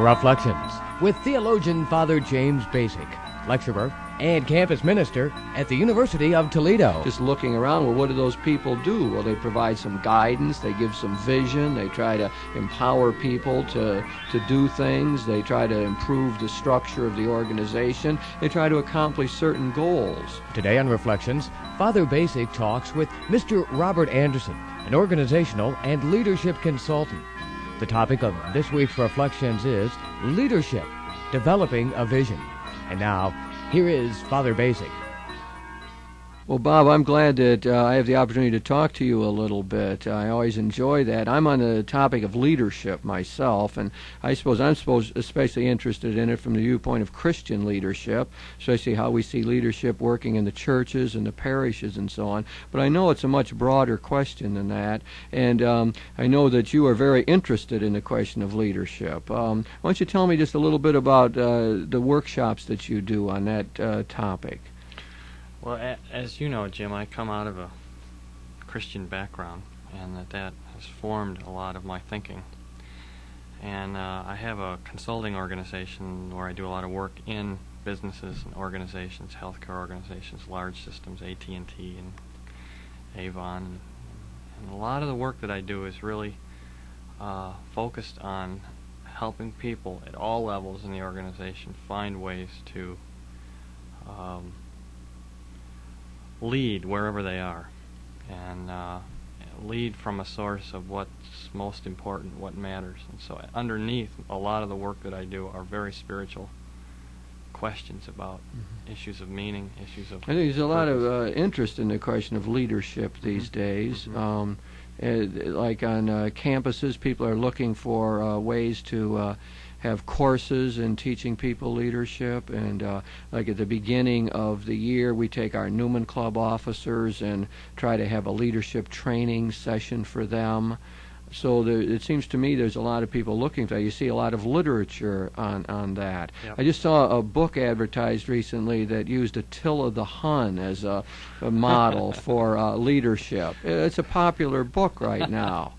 Reflections with theologian Father James Bacik, lecturer and campus minister at the University of Toledo. Just looking around, well, what do those people do? Well, they provide some guidance, they give some vision, they try to empower people to do things, they try to improve the structure of the organization, they try to accomplish certain goals. Today on Reflections, Father Bacik talks with Mr. Robert Anderson, an organizational and leadership consultant. The topic of this week's Reflections is leadership, developing a vision. And now, here is Father Bacik. Well, Bob, I'm glad that I have the opportunity to talk to you a little bit. I always enjoy that. I'm on the topic of leadership myself, and I suppose I'm especially interested in it from the viewpoint of Christian leadership, especially how we see leadership working in the churches and the parishes and so on. But I know it's a much broader question than that, and I know that you are very interested in the question of leadership. Why don't you tell me just a little bit about the workshops that you do on that topic? Well, as you know, Jim, I come out of a Christian background, and that has formed a lot of my thinking. And I have a consulting organization where I do a lot of work in businesses and organizations, healthcare organizations, large systems, AT&T and Avon. And a lot of the work that I do is really focused on helping people at all levels in the organization find ways to lead wherever they are, and lead from a source of what's most important, what matters. And so underneath a lot of the work that I do are very spiritual questions about issues of meaning, issues of I think there's a lot of interest in the question of leadership these days. Like on campuses, people are looking for ways to have courses in teaching people leadership, and like at the beginning of the year we take our Newman Club officers and try to have a leadership training session for them. So it seems to me there's a lot of people looking for that. You see a lot of literature on that. Yep. I just saw a book advertised recently that used Attila the Hun as a model for leadership. It's a popular book right now.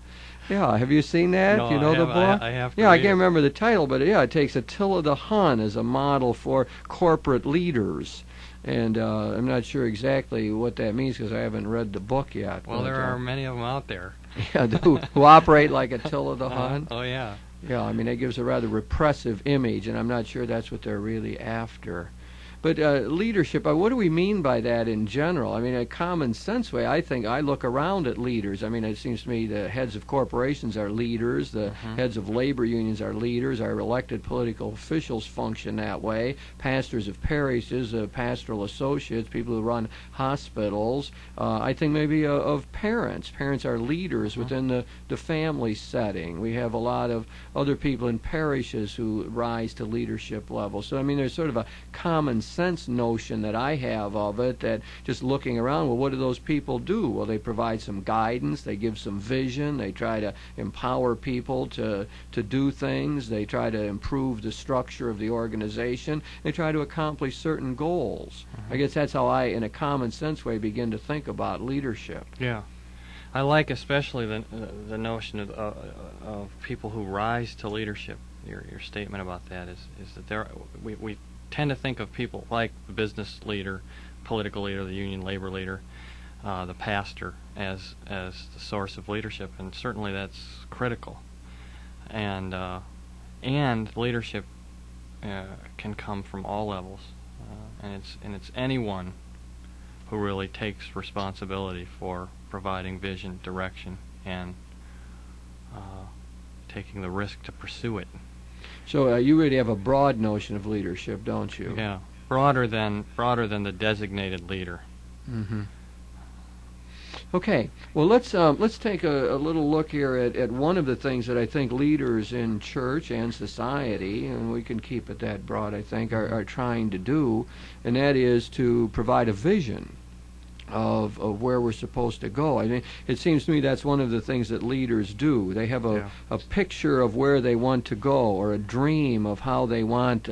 Yeah, have you seen that? No, you know the book? I have to I read can't remember the title, but yeah, it takes Attila the Hun as a model for corporate leaders. And I'm not sure exactly what that means because I haven't read the book yet. Well, there are many of them out there. Yeah, who operate like Attila the Hun. Oh, yeah. Yeah, I mean, it gives a rather repressive image, and I'm not sure that's what they're really after. But leadership, what do we mean by that in general? I mean, in a common sense way, I think I look around at leaders. I mean, it seems to me the heads of corporations are leaders, the heads of labor unions are leaders, our elected political officials function that way, pastors of parishes, pastoral associates, people who run hospitals. I think maybe of parents. Parents are leaders within the family setting. We have a lot of other people in parishes who rise to leadership levels. So, I mean, there's sort of a common sense notion that I have of it, that just looking around, well, what do those people do? Well, they provide some guidance, they give some vision, they try to empower people to do things, they try to improve the structure of the organization, they try to accomplish certain goals. I guess that's how I, in a common sense way, begin to think about leadership. Yeah. I like especially the notion of people who rise to leadership. Your statement about that is that we tend to think of people like the business leader, political leader, the union labor leader, the pastor as the source of leadership, and certainly that's critical. And leadership can come from all levels, and it's anyone who really takes responsibility for providing vision, direction, and taking the risk to pursue it. So you really have a broad notion of leadership, don't you? Yeah, broader than the designated leader. Okay, well let's take a little look here at one of the things that I think leaders in church and society, and we can keep it that broad, I think, are trying to do, and that is to provide a vision of where we're supposed to go. I mean, it seems to me that's one of the things that leaders do. They have a picture of where they want to go, or a dream of how they want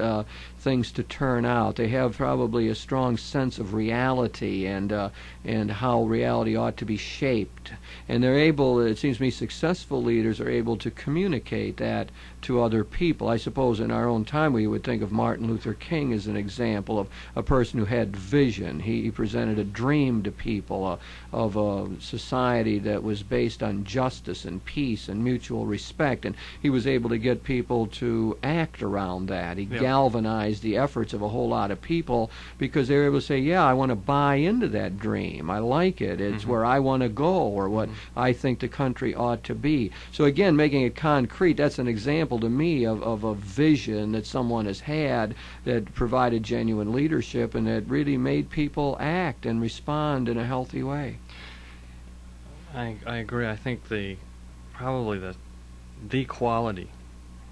things to turn out. They have probably a strong sense of reality and how reality ought to be shaped. And they're able, it seems to me, successful leaders are able to communicate that to other people. I suppose in our own time we would think of Martin Luther King as an example of a person who had vision. He presented a dream to people of a society that was based on justice and peace and mutual respect, and he was able to get people to act around that. He galvanized the efforts of a whole lot of people because they were able to say, yeah, I want to buy into that dream. I like it. It's where I want to go, or what I think the country ought to be. So again, making it concrete, that's an example to me of a vision that someone has had that provided genuine leadership and that really made people act and respond in a healthy way. I agree. I think probably the quality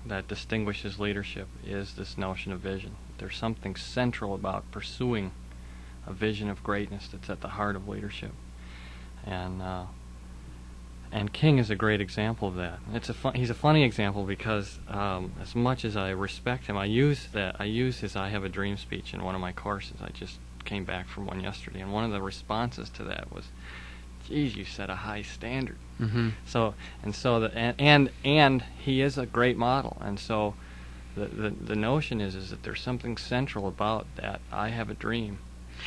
that distinguishes leadership is this notion of vision. There's something central about pursuing a vision of greatness that's at the heart of leadership, and King is a great example of that. He's a funny example because as much as I respect him, I use his "I Have a Dream" speech in one of my courses. I just came back from one yesterday, and one of the responses to that was, "Geez, you set a high standard." And he is a great model, and so the notion is that there's something central about that "I have a dream."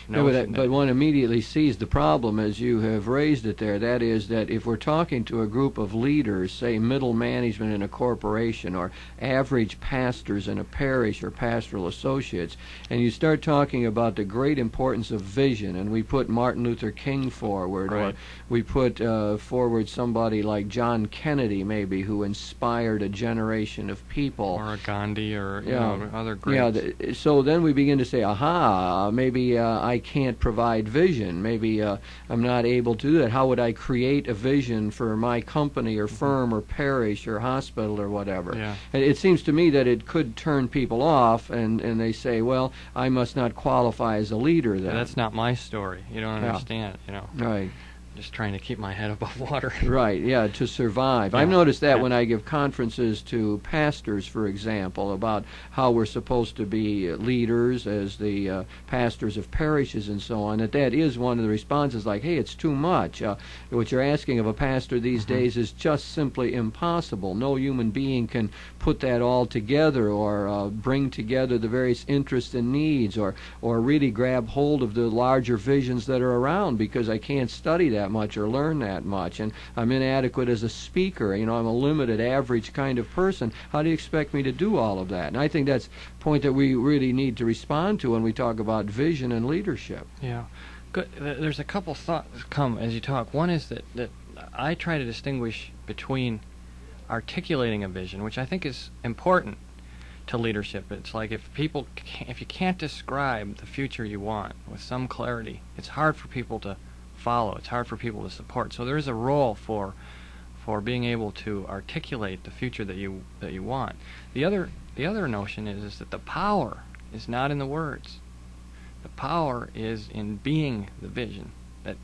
But one immediately sees the problem as you have raised it there. That is that if we're talking to a group of leaders, say middle management in a corporation or average pastors in a parish or pastoral associates, and you start talking about the great importance of vision, and we put Martin Luther King forward, or we put forward somebody like John Kennedy maybe, who inspired a generation of people. Or a Gandhi or other greats. So then we begin to say, aha, maybe I can't provide vision. Maybe I'm not able to do that. How would I create a vision for my company or firm or parish or hospital or whatever? Yeah. It seems to me that it could turn people off, and they say, well, I must not qualify as a leader then. That's not my story. You don't understand, Right. Just trying to keep my head above water. Right, yeah, to survive. Yeah. I've noticed that when I give conferences to pastors, for example, about how we're supposed to be leaders as the pastors of parishes and so on, that is one of the responses, like, hey, it's too much. What you're asking of a pastor these days is just simply impossible. No human being can put that all together or bring together the various interests and needs or really grab hold of the larger visions that are around, because I can't study that much or learn that much, and I'm inadequate as a speaker. I'm a limited, average kind of person. How do you expect me to do all of that? And I think that's a point that we really need to respond to when we talk about vision and leadership. Yeah. Good. There's a couple thoughts come as you talk. One is that I try to distinguish between articulating a vision, which I think is important to leadership. It's like if you can't describe the future you want with some clarity, it's hard for people to follow. It's hard for people to support. So there is a role for being able to articulate the future that you want. The other notion is that the power is not in the words. The power is in being the vision. That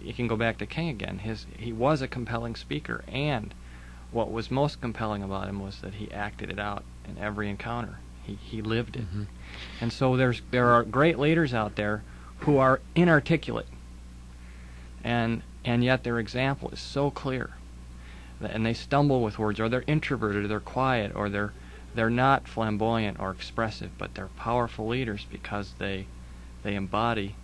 you can go back to King again. He was a compelling speaker, and what was most compelling about him was that he acted it out in every encounter. He lived it. And so there are great leaders out there who are inarticulate. And yet their example is so clear, and they stumble with words, or they're introverted, or they're quiet, or they're not flamboyant or expressive, but they're powerful leaders because they embody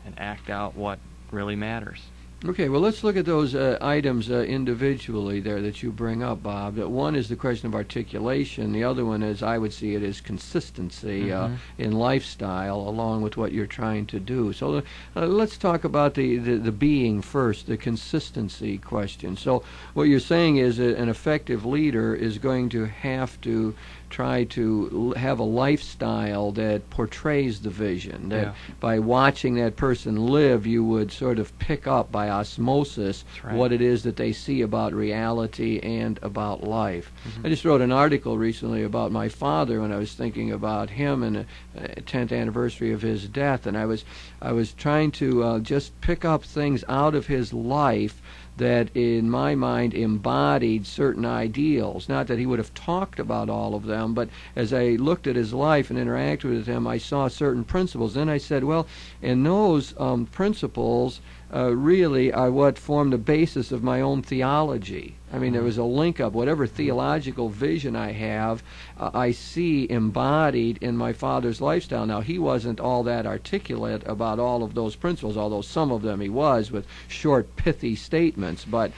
and act out what really matters. Okay, well, let's look at those items individually there that you bring up, Bob. One is the question of articulation. The other one, as I would see it, is consistency in lifestyle along with what you're trying to do. So let's talk about the being first, the consistency question. So what you're saying is that an effective leader is going to have to try to have a lifestyle that portrays the vision, that by watching that person live, you would sort of pick up by osmosis what it is that they see about reality and about life. I just wrote an article recently about my father when I was thinking about him and the 10th anniversary of his death, and I was trying to just pick up things out of his life that, in my mind, embodied certain ideals. Not that he would have talked about all of them, but as I looked at his life and interacted with him, I saw certain principles. Then I said, well, and those principles really are what form the basis of my own theology. I mean, there was a link up. Whatever theological vision I have, I see embodied in my father's lifestyle. Now, he wasn't all that articulate about all of those principles, although some of them he was with short, pithy statements. But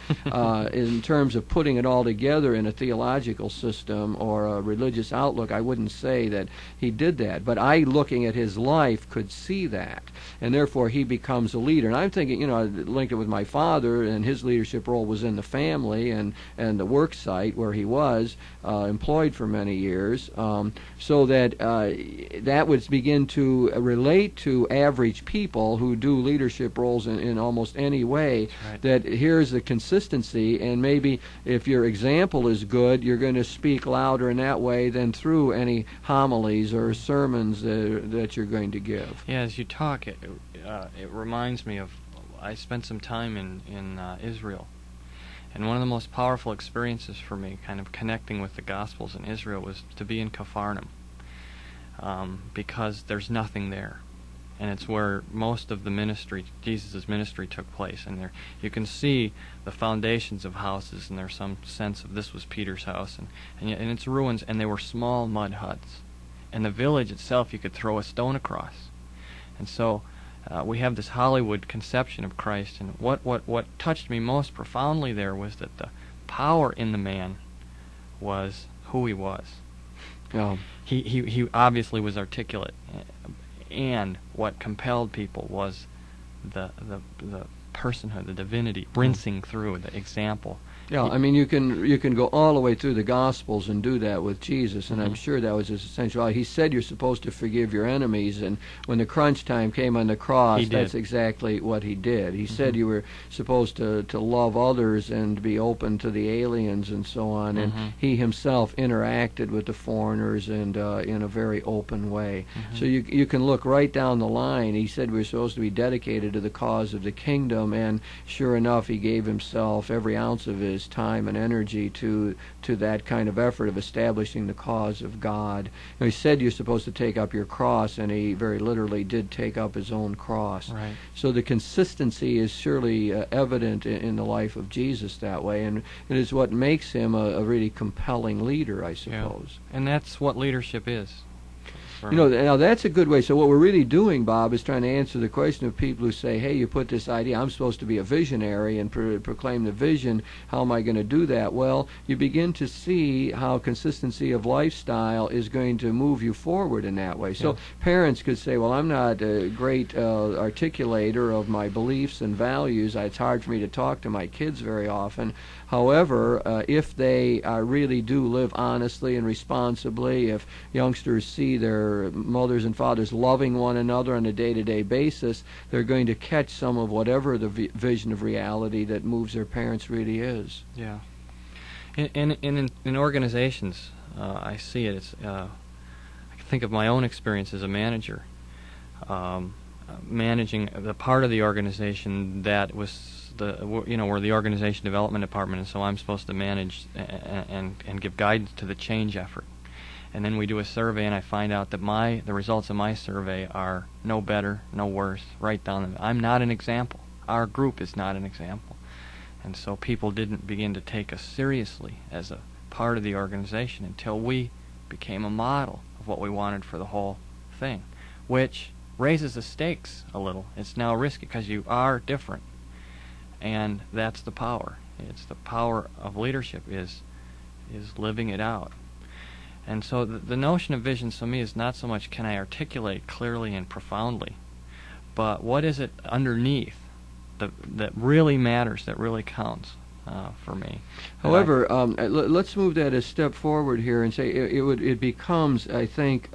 in terms of putting it all together in a theological system or a religious outlook, I wouldn't say that he did that. But I, looking at his life, could see that. And therefore, he becomes a leader. And I'm thinking, I linked it with my father, and his leadership role was in the family and the work site where he was employed for many years, so that that would begin to relate to average people who do leadership roles in almost any way. Right. That here's the consistency, and maybe if your example is good, you're going to speak louder in that way than through any homilies or sermons that you're going to give. Yeah, as you talk, it reminds me of, I spent some time in Israel. And one of the most powerful experiences for me, kind of connecting with the Gospels in Israel, was to be in Capharnaum, because there's nothing there. And it's where most of the ministry, Jesus' ministry, took place. And there you can see the foundations of houses, and there's some sense of this was Peter's house, and it's ruins, and they were small mud huts. And the village itself, you could throw a stone across. And so we have this Hollywood conception of Christ, and what touched me most profoundly there was that the power in the man was who he was. Oh. He obviously was articulate, and what compelled people was the personhood, the divinity, rinsing through the example. Yeah, I mean, you can go all the way through the Gospels and do that with Jesus, and I'm sure that was his essential. He said you're supposed to forgive your enemies, and when the crunch time came on the cross, that's exactly what he did. He said you were supposed to love others and be open to the aliens and so on, and he himself interacted with the foreigners and in a very open way. So you can look right down the line. He said we're supposed to be dedicated to the cause of the kingdom, and sure enough, he gave himself every ounce of his time and energy to that kind of effort of establishing the cause of God. He said you're supposed to take up your cross, and he very literally did take up his own cross. Right. So the consistency is surely evident in the life of Jesus that way, and it is what makes him a really compelling leader, I suppose. Yeah. And that's what leadership is. Now that's a good way. So what we're really doing, Bob, is trying to answer the question of people who say, hey, you put this idea, I'm supposed to be a visionary and proclaim the vision. How am I going to do that? Well, you begin to see how consistency of lifestyle is going to move you forward in that way. So parents could say, well, I'm not a great articulator of my beliefs and values. It's hard for me to talk to my kids very often. However, if they really do live honestly and responsibly, if youngsters see their mothers and fathers loving one another on a day-to-day basis, they're going to catch some of whatever the vision of reality that moves their parents really is. Yeah. In organizations, I see it. I think of my own experience as a manager, managing the part of the organization that was we're the organization development department, and so I'm supposed to manage and give guidance to the change effort. And then we do a survey, and I find out that the results of my survey are no better, no worse, right down. I'm not an example. Our group is not an example. And so people didn't begin to take us seriously as a part of the organization until we became a model of what we wanted for the whole thing, which raises the stakes a little. It's now risky because you are different. And that's the power. It's the power of leadership is living it out. And so the notion of vision to me is not so much can I articulate clearly and profoundly, but what is it underneath that really matters, that really counts. for me. However, let's move that a step forward here and say it becomes, I think,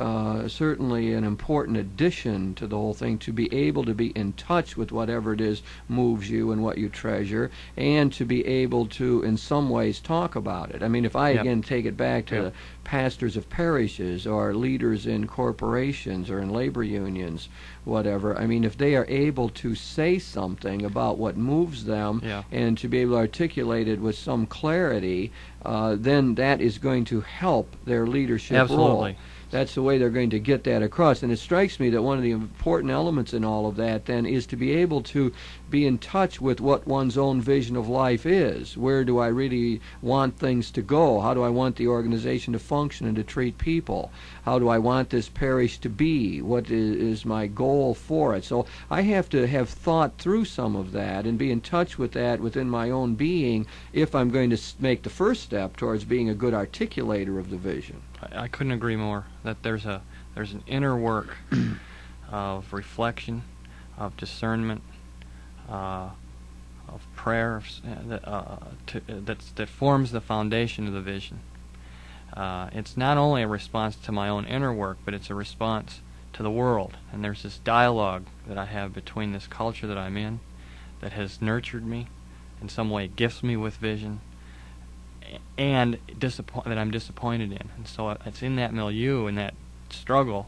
certainly an important addition to the whole thing to be able to be in touch with whatever it is moves you and what you treasure, and to be able to, in some ways, talk about it. I mean, if I, again, take it back to the pastors of parishes or leaders in corporations or in labor unions, whatever, I mean, if they are able to say something about what moves them and to be able to articulate it with some clarity, then that is going to help their leadership role. That's the way they're going to get that across. And it strikes me that one of the important elements in all of that then is to be able to be in touch with what one's own vision of life is. Where do I really want things to go? How do I want the organization to function and to treat people? How do I want this parish to be? What is my goal for it? So I have to have thought through some of that and be in touch with that within my own being if I'm going to make the first step towards being a good articulator of the vision. I couldn't agree more. That there's an inner work of reflection, of discernment, of prayer that forms the foundation of the vision. It's not only a response to my own inner work, but it's a response to the world. And there's this dialogue that I have between this culture that I'm in that has nurtured me, in some way gifts me with vision, and that I'm disappointed in. And so it's in that milieu, in that struggle,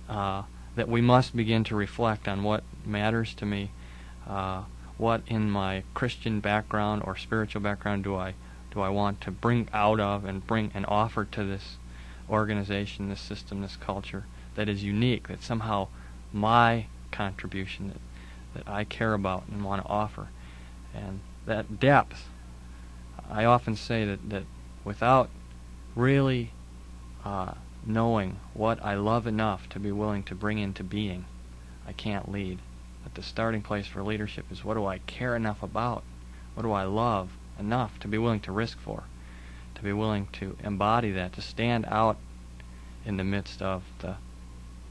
that we must begin to reflect on what matters to me, what in my Christian background or spiritual background do I want to bring out of and bring and offer to this organization, this system, this culture that is unique, that somehow my contribution that I care about and want to offer. And that depth, I often say that without really knowing what I love enough to be willing to bring into being, I can't lead. That the starting place for leadership is, what do I care enough about? What do I love enough to be willing to risk for? To be willing to embody that, to stand out in the midst of the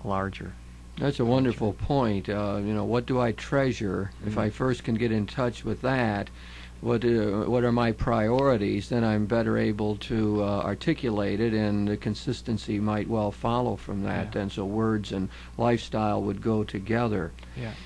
larger. That's a wonderful point. What do I treasure? If I first can get in touch with that, what are my priorities, then I'm better able to articulate it, and the consistency might well follow from that. And so words and lifestyle would go together.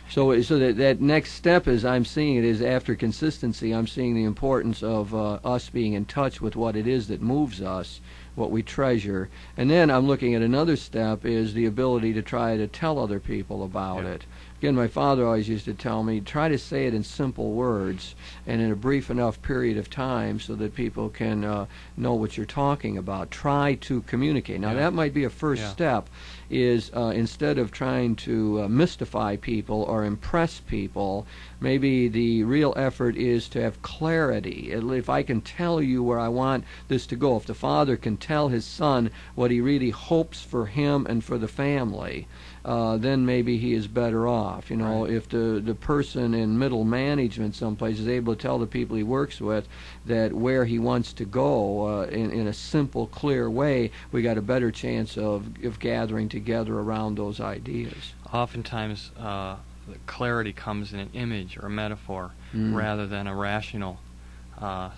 So that next step, as I'm seeing it, is after consistency, I'm seeing the importance of us being in touch with what it is that moves us, what we treasure. And then I'm looking at another step, is the ability to try to tell other people about it. Again, my father always used to tell me, try to say it in simple words and in a brief enough period of time so that people can know what you're talking about. Try to communicate. Now, that might be a first step, is instead of trying to mystify people or impress people, maybe the real effort is to have clarity. If I can tell you where I want this to go, if the father can tell his son what he really hopes for him and for the family, then maybe he is better off. If the person in middle management someplace is able to tell the people he works with that where he wants to go in a simple, clear way, we got a better chance of gathering together around those ideas. Oftentimes, the clarity comes in an image or a metaphor rather than a rational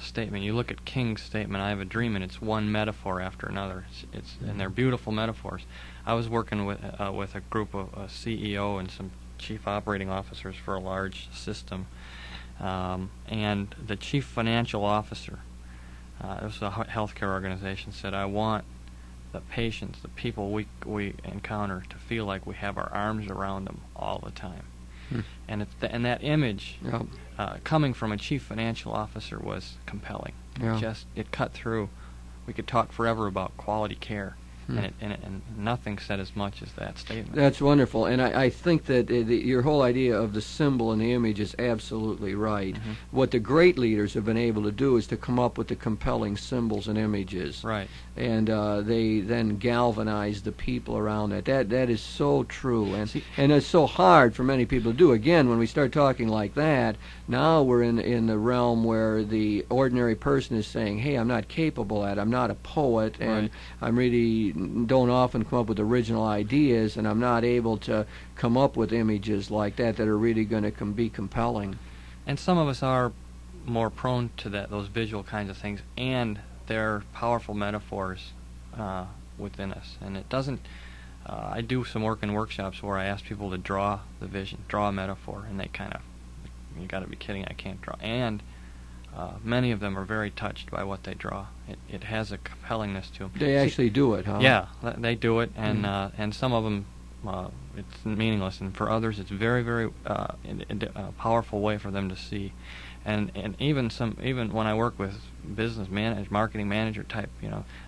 statement. You look at King's statement, "I have a dream," and it's one metaphor after another. And they're beautiful metaphors. I was working with a group of a CEO and some chief operating officers for a large system, and the chief financial officer, it was a healthcare organization, said, "I want the patients, the people we encounter, to feel like we have our arms around them all the time." And that image coming from a chief financial officer was compelling. It cut through. We could talk forever about quality care, and nothing said as much as that statement. That's wonderful, and I think that your whole idea of the symbol and the image is absolutely right. What the great leaders have been able to do is to come up with the compelling symbols and images. And they then galvanize the people around it. That is so true, and it's so hard for many people to do. Again, when we start talking like that, now we're in the realm where the ordinary person is saying, "Hey, I'm not capable at it. I'm not a poet, and I'm really don't often come up with original ideas, and I'm not able to come up with images like that are really going to be compelling." And some of us are more prone to those visual kinds of things, and they're powerful metaphors within us. And it doesn't. I do some work in workshops where I ask people to draw the vision, draw a metaphor, and they kind of, you got to be kidding, I can't draw. And many of them are very touched by what they draw. It has a compellingness to them. They actually do it, huh? Yeah, they do it, and some of them it's meaningless, and for others it's very, very a powerful way for them to see. And even when I work with marketing manager type,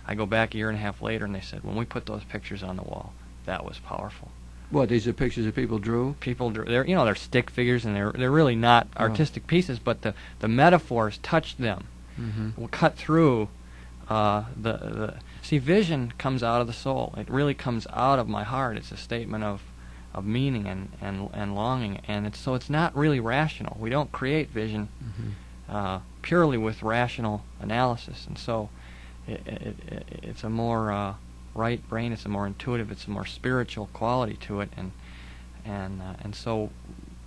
I go back a year and a half later, and they said, when we put those pictures on the wall, that was powerful. What, these are pictures that people drew? People drew. They're stick figures, and they're really not artistic pieces, but the metaphors touched them. Will cut through see, vision comes out of the soul. It really comes out of my heart. It's a statement of meaning and longing, and it's not really rational. We don't create vision purely with rational analysis, and so it's a more right brain. It's a more intuitive. It's a more spiritual quality to it, and so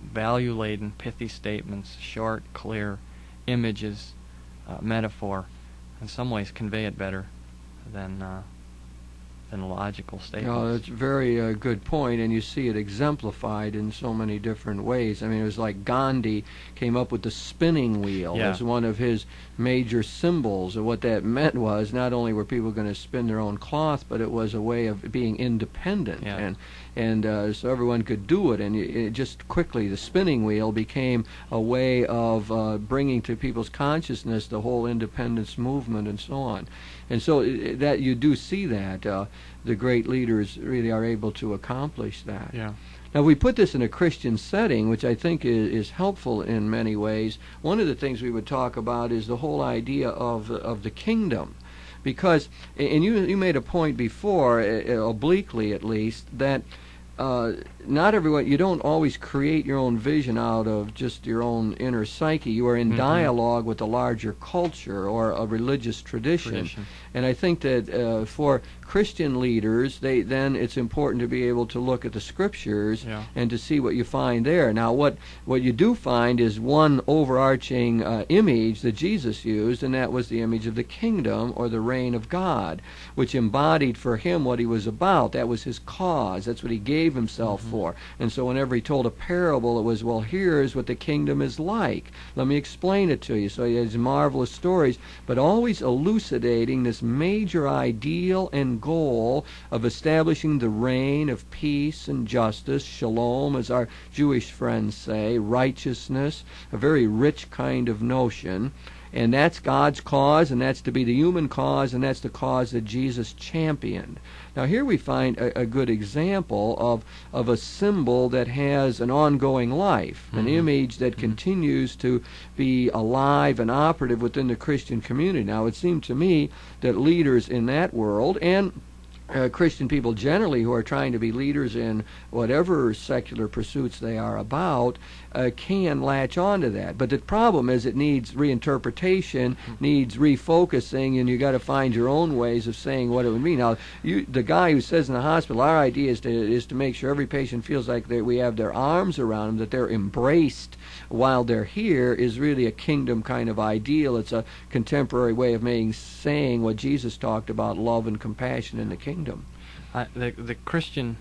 value-laden, pithy statements, short, clear images, metaphor, in some ways convey it better than logical statements. That's a very good point, and you see it exemplified in so many different ways. I mean, it was like Gandhi came up with the spinning wheel as one of his major symbols, and what that meant was not only were people going to spin their own cloth, but it was a way of being independent, and so everyone could do it, and it just quickly the spinning wheel became a way of bringing to people's consciousness the whole independence movement and so on. And so that you do see that the great leaders really are able to accomplish that. Yeah. Now, we put this in a Christian setting, which I think is helpful in many ways. One of the things we would talk about is the whole idea of the kingdom. Because, and you made a point before, obliquely at least, that not everyone, you don't always create your own vision out of just your own inner psyche. You are in dialogue with a larger culture or a religious tradition. And I think that for Christian leaders, it's important to be able to look at the scriptures and to see what you find there. Now, what you do find is one overarching image that Jesus used, and that was the image of the kingdom or the reign of God, which embodied for him what he was about. That was his cause. That's what he gave himself for. And so whenever he told a parable, it was, well, here's what the kingdom is like. Let me explain it to you. So he has marvelous stories, but always elucidating this major ideal and goal of establishing the reign of peace and justice, shalom, as our Jewish friends say, righteousness, a very rich kind of notion. And that's God's cause, and that's to be the human cause, and that's the cause that Jesus championed. Now here we find a good example of a symbol that has an ongoing life, an image that continues to be alive and operative within the Christian community. Now it seemed to me that leaders in that world, and Christian people generally who are trying to be leaders in whatever secular pursuits they are about, can latch on to that. But the problem is it needs reinterpretation, needs refocusing, and you got to find your own ways of saying what it would mean. Now, the guy who says in the hospital, our idea is to make sure every patient feels like we have their arms around them, that they're embraced while they're here, is really a kingdom kind of ideal. It's a contemporary way of saying what Jesus talked about, love and compassion in the kingdom. The Christian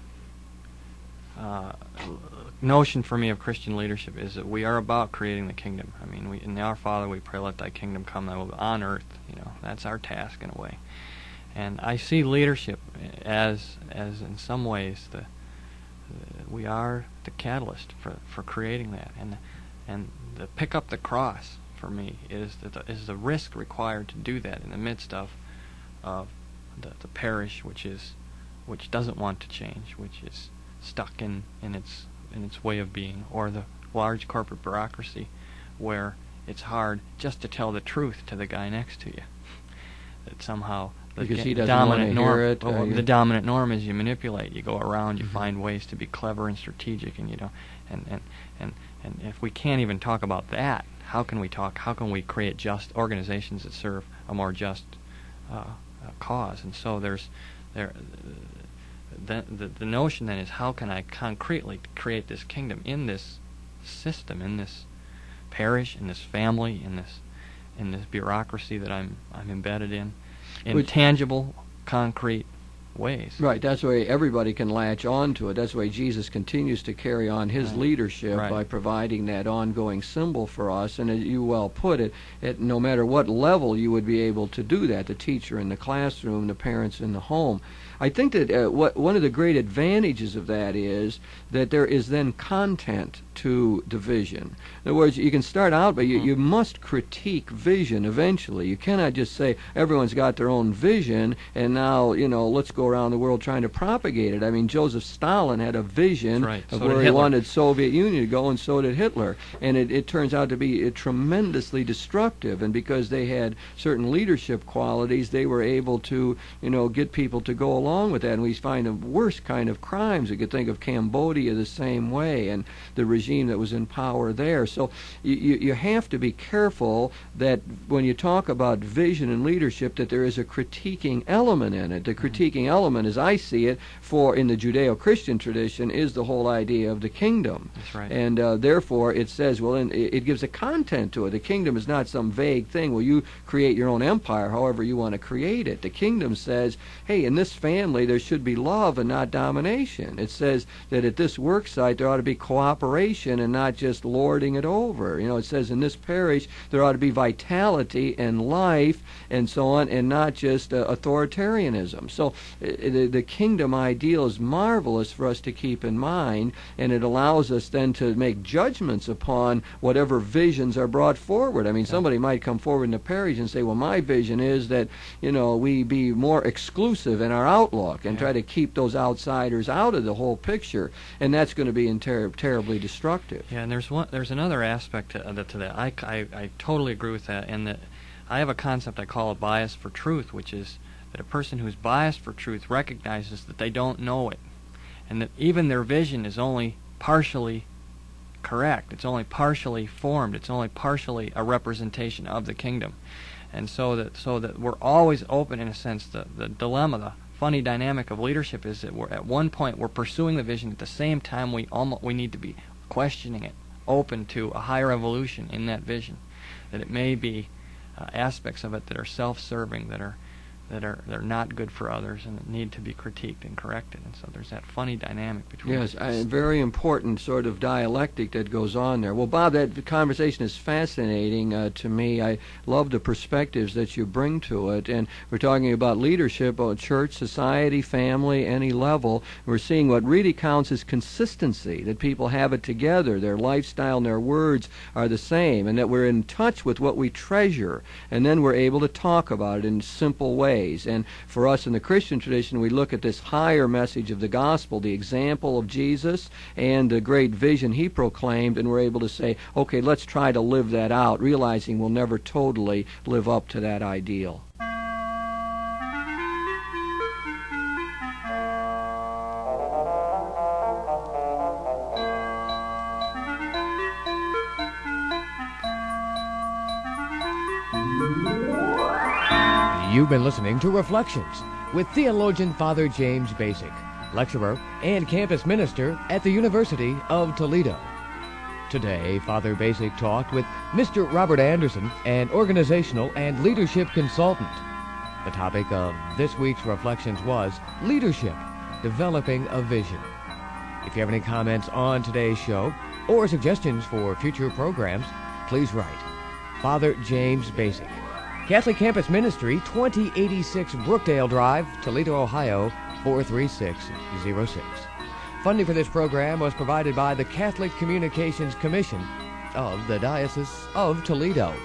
notion for me of Christian leadership is that we are about creating the kingdom. I mean, in Our Father we pray, let thy kingdom come, thy will be on earth. That's our task in a way. And I see leadership as in some ways we are the catalyst for creating that. And the pick up the cross for me is the risk required to do that in the midst of the parish, which doesn't want to change, which is stuck in its way of being, or the large corporate bureaucracy where it's hard just to tell the truth to the guy next to you. That somehow because he doesn't want to hear it. The dominant norm is you manipulate. You go around. You find ways to be clever and strategic, and and if we can't even talk about that, how can we talk? How can we create just organizations that serve a more just cause? And so the notion then is, how can I concretely create this kingdom in this system, in this parish, in this family, in this in this bureaucracy that I'm embedded in tangible, concrete ways. Right, that's the way everybody can latch on to it. That's the way Jesus continues to carry on his leadership by providing that ongoing symbol for us. And as you well put it, no matter what level you would be able to do that, the teacher in the classroom, the parents in the home. I think that one of the great advantages of that is that there is then content to the vision. In other words, you can start out, but you must critique vision eventually. You cannot just say everyone's got their own vision and now, let's go around the world trying to propagate it. I mean, Joseph Stalin had a vision of where he wanted Soviet Union to go, and so did Hitler. And it turns out to be tremendously destructive. And because they had certain leadership qualities, they were able to, get people to go along with that. And we find the worst kind of crimes. You could think of Cambodia the same way, and the regime that was in power there. So you have to be careful that when you talk about vision and leadership, that there is a critiquing element in it. The critiquing element, as I see it, in the Judeo-Christian tradition, is the whole idea of the kingdom. That's right. And therefore, it says, it gives a content to it. The kingdom is not some vague thing. Well, you create your own empire however you want to create it. The kingdom says, hey, in this family, there should be love and not domination. It says that at this work site, there ought to be cooperation and not just lording it over. It says in this parish, there ought to be vitality and life and so on, and not just authoritarianism. So the kingdom ideal is marvelous for us to keep in mind, and it allows us then to make judgments upon whatever visions are brought forward. I mean, somebody might come forward in the parish and say, well, my vision is that, we be more exclusive in our outlook and try to keep those outsiders out of the whole picture, and that's going to be terribly destructive. Yeah, and there's another aspect to that. I totally agree with that, and that I have a concept I call a bias for truth, which is that a person who's biased for truth recognizes that they don't know it, and that even their vision is only partially correct. It's only partially formed. It's only partially a representation of the kingdom. And so that we're always open, in a sense. The dilemma, the funny dynamic of leadership is that at one point we're pursuing the vision, at the same time we need to be questioning it, open to a higher evolution in that vision, that it may be aspects of it that are self-serving, that are not good for others, and that need to be critiqued and corrected. And so there's that funny dynamic between Yes, a very important sort of dialectic that goes on there. Well, Bob, that conversation is fascinating to me. I love the perspectives that you bring to it. And we're talking about leadership, church, society, family, any level. We're seeing what really counts is consistency, that people have it together. Their lifestyle and their words are the same, and that we're in touch with what we treasure. And then we're able to talk about it in simple ways. And for us in the Christian tradition, we look at this higher message of the gospel, the example of Jesus and the great vision he proclaimed, and we're able to say, okay, let's try to live that out, realizing we'll never totally live up to that ideal. You've been listening to Reflections with theologian Father James Bacik, lecturer and campus minister at the University of Toledo. Today, Father Bacik talked with Mr. Robert Anderson, an organizational and leadership consultant. The topic of this week's Reflections was Leadership, Developing a Vision. If you have any comments on today's show or suggestions for future programs, please write Father James Bacik, Catholic Campus Ministry, 2086 Brookdale Drive, Toledo, Ohio, 43606. Funding for this program was provided by the Catholic Communications Commission of the Diocese of Toledo.